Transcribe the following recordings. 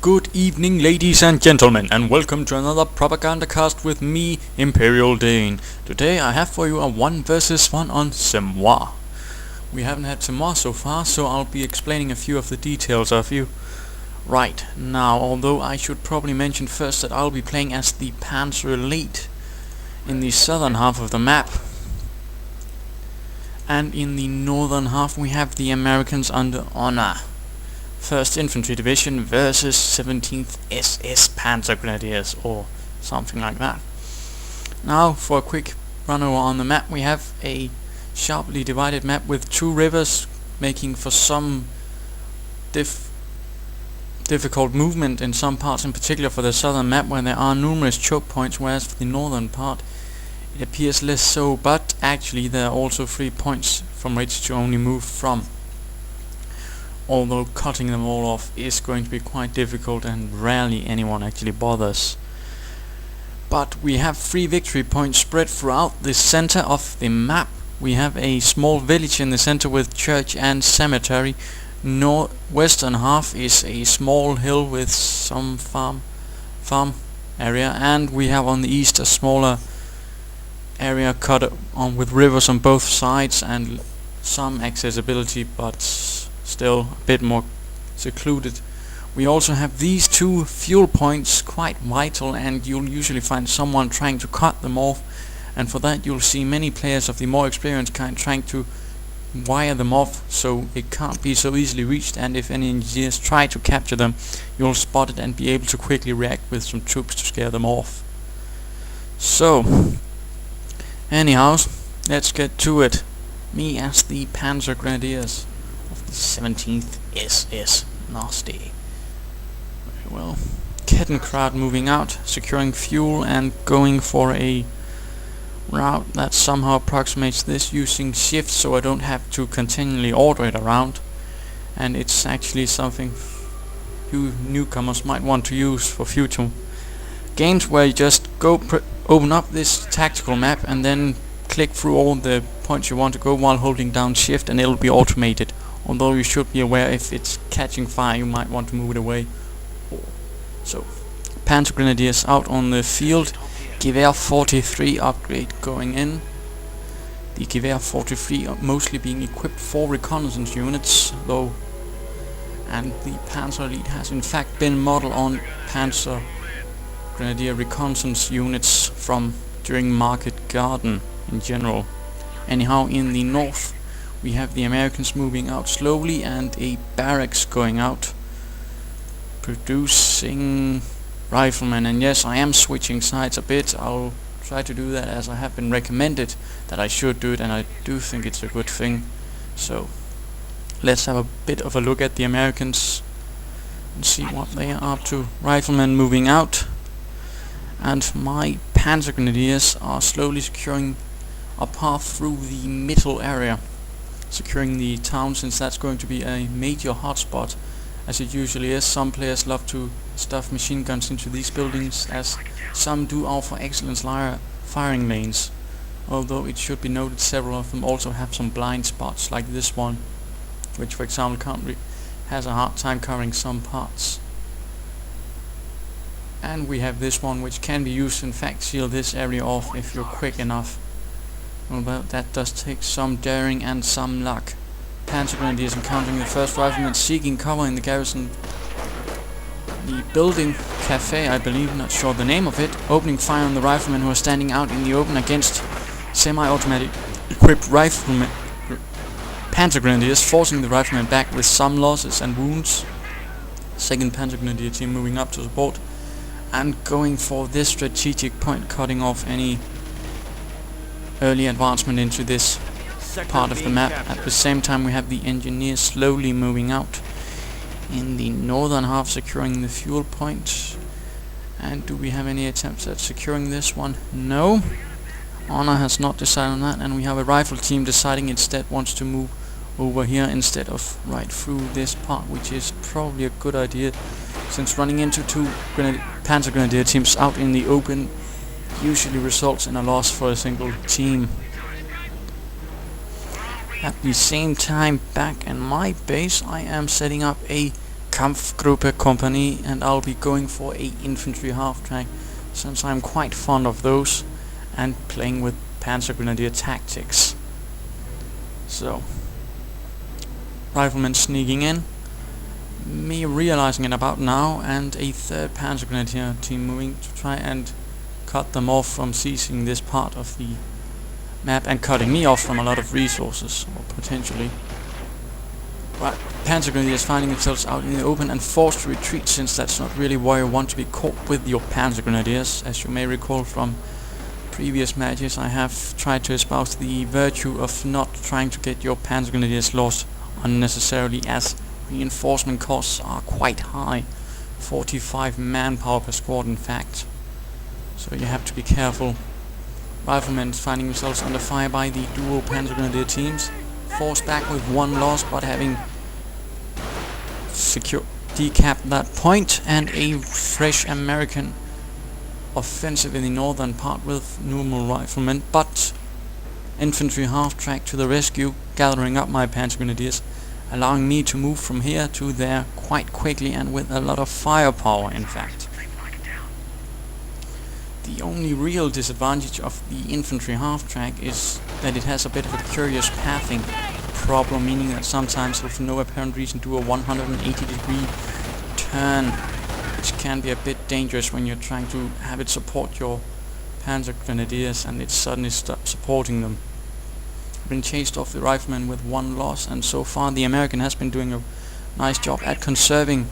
Good evening, ladies and gentlemen, and welcome to another Propagandacast with me, ImperialDane. Today I have for you a 1 versus 1 on Semois. We haven't had Semois so far, so I'll be explaining a few of the details of you. Right, now, although I should probably mention first that I'll be playing as the Panzer Elite in the southern half of the map. And in the northern half we have the Americans under honor. 1st Infantry Division versus 17th SS Panzergrenadiers, or something like that. Now, for a quick run over on the map, we have a sharply divided map with 2 rivers, making for some difficult movement in some parts, in particular for the southern map, where there are numerous choke points, whereas for the northern part it appears less so, but actually there are also 3 points from which to only move from. Although cutting them all off is going to be quite difficult and rarely anyone actually bothers. But we have 3 victory points spread throughout the center of the map. We have a small village in the center with church and cemetery. Northwestern half is a small hill with some farm area, and we have on the east a smaller area cut on with rivers on both sides and some accessibility, but still a bit more secluded. We also have these 2 fuel points, quite vital, and you'll usually find someone trying to cut them off, and for that you'll see many players of the more experienced kind trying to wire them off so it can't be so easily reached, and if any engineers try to capture them, you'll spot it and be able to quickly react with some troops to scare them off. So, anyhow, let's get to it. Me as the Panzergrenadiers of the 17th SS. Nasty. Very well. Kettenkrad moving out, securing fuel and going for a route that somehow approximates this using shift, so I don't have to continually order it around. And it's actually something you newcomers might want to use for future games, where you just go open up this tactical map and then click through all the points you want to go while holding down shift, and it'll be automated. Although you should be aware, if it's catching fire you might want to move it away. So, Panzergrenadiers out on the field. Gewehr 43 upgrade going in. The Gewehr 43 mostly being equipped for reconnaissance units, though, and the Panzer Elite has in fact been modeled on Panzergrenadier reconnaissance units from during Market Garden in general. Anyhow, in the north we have the Americans moving out slowly and a barracks going out, producing riflemen. And yes, I am switching sides a bit. I'll try to do that as I have been recommended that I should do it, and I do think it's a good thing. So let's have a bit of a look at the Americans and see what they are up to. Riflemen moving out, and my Panzergrenadiers are slowly securing a path through the middle area, securing the town, since that's going to be a major hotspot, as it usually is. Some players love to stuff machine guns into these buildings, as some do offer excellent firing lanes, although it should be noted several of them also have some blind spots, like this one, which for example has a hard time covering some parts. And we have this one, which can be used to in fact seal this area off if you're quick enough. Although that does take some daring and some luck. Panzergrenadiers encountering the first riflemen seeking cover in the garrison. The building cafe, I believe, not sure the name of it, opening fire on the riflemen who are standing out in the open against semi-automatic equipped riflemen. Panzergrenadiers forcing the riflemen back with some losses and wounds. 2nd Panzergrenadier team moving up to support and going for this strategic point, cutting off any early advancement into this part of the map. At the same time we have the engineers slowly moving out in the northern half, securing the fuel point. And do we have any attempts at securing this one? No. Honor has not decided on that, and we have a rifle team deciding instead wants to move over here instead of right through this part, which is probably a good idea, since running into 2 Panzergrenadier teams out in the open usually results in a loss for a single team. At the same time, back in my base I am setting up a Kampfgruppe company, and I'll be going for a infantry half-track since I'm quite fond of those and playing with Panzergrenadier tactics. So, riflemen sneaking in, me realizing it about now, and a third Panzergrenadier team moving to try and cut them off from seizing this part of the map and cutting me off from a lot of resources, or potentially. But Panzergrenadiers finding themselves out in the open and forced to retreat, since that's not really where you want to be caught with your Panzergrenadiers. As you may recall from previous matches, I have tried to espouse the virtue of not trying to get your Panzergrenadiers lost unnecessarily, as reinforcement costs are quite high, 45 manpower per squad in fact. So you have to be careful. Riflemen finding themselves under fire by the dual Panzergrenadier teams, forced back with one loss, but having decapped that point, and a fresh American offensive in the northern part with normal riflemen, but infantry half-track to the rescue, gathering up my Panzergrenadiers, allowing me to move from here to there quite quickly and with a lot of firepower in fact. The only real disadvantage of the infantry half-track is that it has a bit of a curious pathing problem, meaning that sometimes with no apparent reason do a 180-degree turn, which can be a bit dangerous when you're trying to have it support your Panzergrenadiers and it suddenly stops supporting them. Been chased off the rifleman with one loss, and so far the American has been doing a nice job at conserving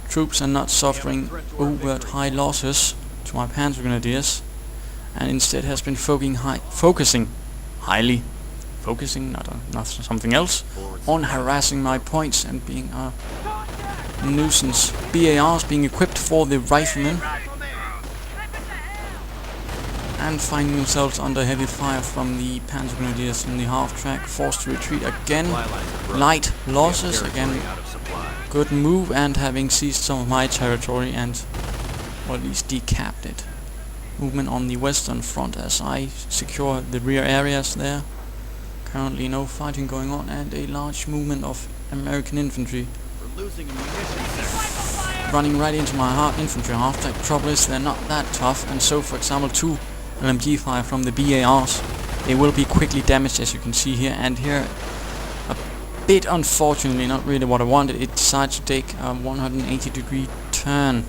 troops and not suffering overt high losses to my Panzergrenadiers, and instead has been focusing, not something else, on harassing my points and being a nuisance. BARs being equipped for the riflemen and finding themselves under heavy fire from the Panzergrenadiers in the half-track, forced to retreat again. Light losses again. Good move, and having seized some of my territory and, or at least decapped it. Movement on the western front as I secure the rear areas there. Currently no fighting going on, and a large movement of American infantry running right into my infantry half-track. Trouble is they're not that tough, and so for example 2 LMG fire from the BARs, they will be quickly damaged, as you can see here. And here, a bit unfortunately, not really what I wanted, it decided to take a 180-degree turn,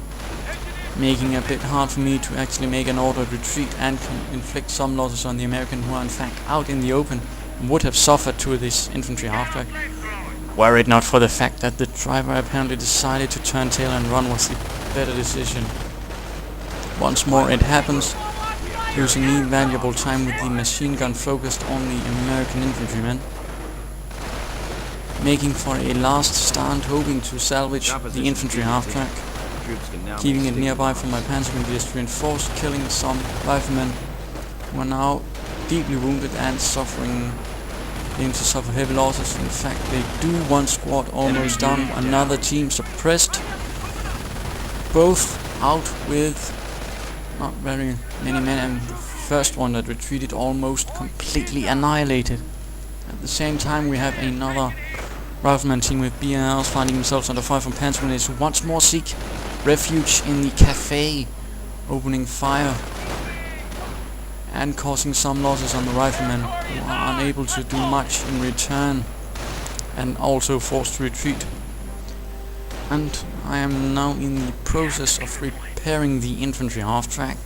making it a bit hard for me to actually make an ordered retreat and inflict some losses on the American, who are in fact out in the open and would have suffered to this infantry half-track, were it not for the fact that the driver apparently decided to turn tail and run was the better decision. Once more it happens, using me valuable time with the machine gun focused on the American infantrymen, making for a last stand, hoping to salvage the infantry half-track, keeping it nearby for my Panzergrenadiers to reinforce, killing some riflemen who are now deeply wounded and beginning to suffer heavy losses. In fact, they do one squad almost down, another team suppressed, both out with not very many men, and the first one that retreated almost completely annihilated. At the same time we have another rifleman team with BNLs finding themselves under fire from Panzergrenadiers, who once more seek refuge in the cafe, opening fire and causing some losses on the riflemen, who are unable to do much in return and also forced to retreat. And I am now in the process of repairing the infantry half-track,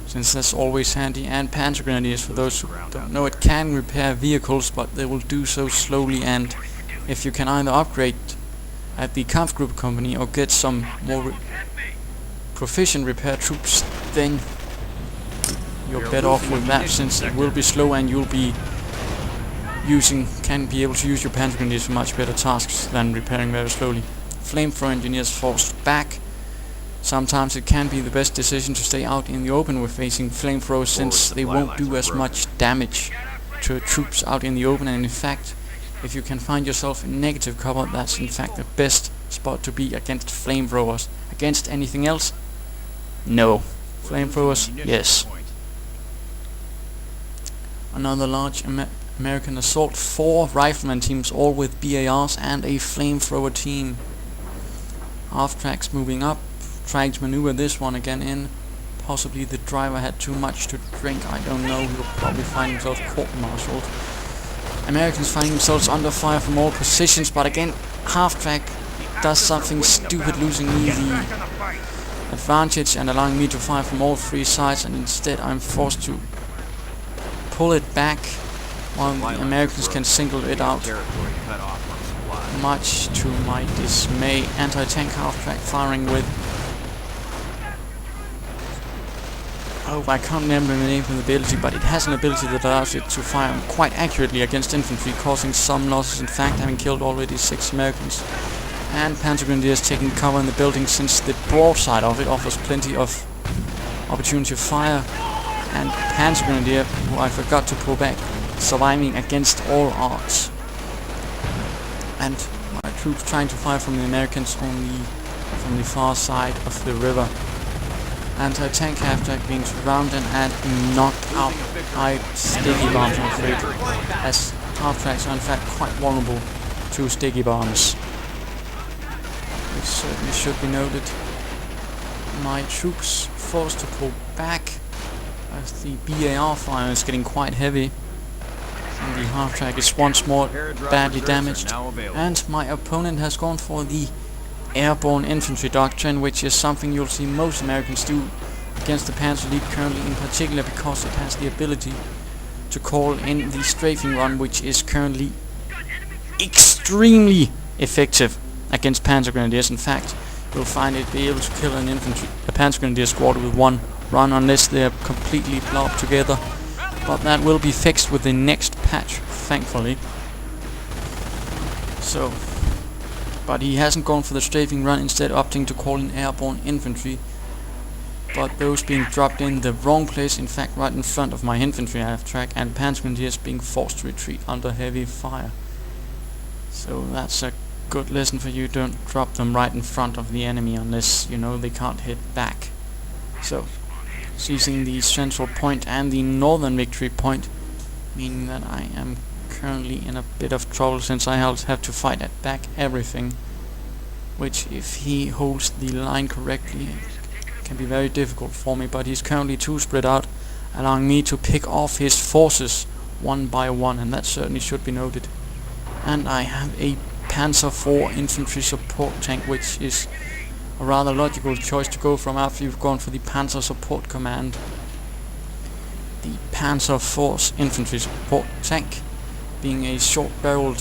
since that's always handy, and Panzergrenadiers, for those who don't know it, can repair vehicles, but they will do so slowly, and if you can either upgrade at the Kampfgruppe company or get some more proficient repair troops, then you're better off with that, since it will be slow and you'll be can be able to use your Panzergrenadiers for much better tasks than repairing very slowly. Flamethrower engineers forced back. Sometimes it can be the best decision to stay out in the open with facing flamethrowers, since they won't do as much damage to troops out in the open, and in fact, if you can find yourself in negative cover, that's in fact the best spot to be against flamethrowers. Against anything else? No. Flamethrowers? Yes. Another large American assault, 4 rifleman teams, all with BARs and a flamethrower team. Half-tracks moving up, trying to maneuver this one again in. Possibly the driver had too much to drink, I don't know, he'll probably find himself court-martialed. Americans finding themselves under fire from all positions, but again, half-track does something stupid, losing me the advantage and allowing me to fire from all three sides, and instead I'm forced to pull it back while the Americans can single it out. Much to my dismay, anti-tank half-track firing with... Oh, I can't remember the name of the ability, but it has an ability that allows it to fire quite accurately against infantry, causing some losses, in fact having killed already 6 Americans. And Panzergrenadiers taking cover in the building, since the broadside of it offers plenty of opportunity to fire. And Panzergrenadier, who I forgot to pull back, surviving against all odds. And my troops trying to fire from the Americans only from the far side of the river. Anti-tank half-track being surrounded and knocked out by sticky bombs, I'm afraid, as half-tracks are in fact quite vulnerable to sticky bombs. Which certainly should be noted. My troops forced to pull back as the BAR fire is getting quite heavy. And the half-track is once more badly damaged. And my opponent has gone for the airborne infantry doctrine, which is something you'll see most Americans do against the Panzer League currently, in particular because it has the ability to call in the strafing run, which is currently extremely effective against Panzergrenadiers. In fact, you'll find it be able to kill a Panzergrenadier squad with one run, unless they're completely blobbed together. But that will be fixed with the next patch, thankfully. So, but he hasn't gone for the strafing run, instead opting to call in airborne infantry. But those being dropped in the wrong place, in fact right in front of my infantry half-track, and Panzergrenadiers being forced to retreat under heavy fire. So that's a good lesson for you, don't drop them right in front of the enemy unless you know they can't hit back. So, seizing the central point and the northern victory point, meaning that I am currently in a bit of trouble, since I have to fight at back everything, which if he holds the line correctly can be very difficult for me, but he's currently too spread out, allowing me to pick off his forces one by one, and that certainly should be noted. And I have a Panzer IV infantry support tank, which is a rather logical choice to go from after you've gone for the Panzer support command. The Panzer IV's infantry support tank, being a short-barreled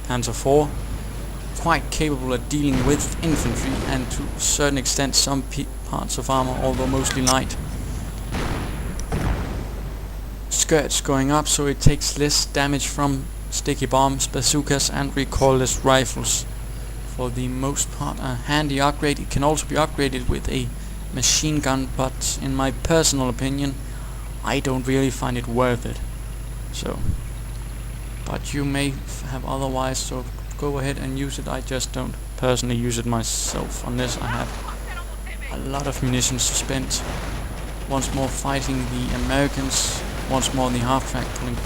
Panzer IV, quite capable at dealing with infantry and to a certain extent some parts of armor, although mostly light. Skirts going up, so it takes less damage from sticky bombs, bazookas and recoilless rifles. For the most part a handy upgrade. It can also be upgraded with a machine gun, but in my personal opinion I don't really find it worth it. So, but you may have otherwise, so go ahead and use it. I just don't personally use it myself unless I have a lot of munitions to spend. Once more fighting the Americans, once more the half-track pulling back.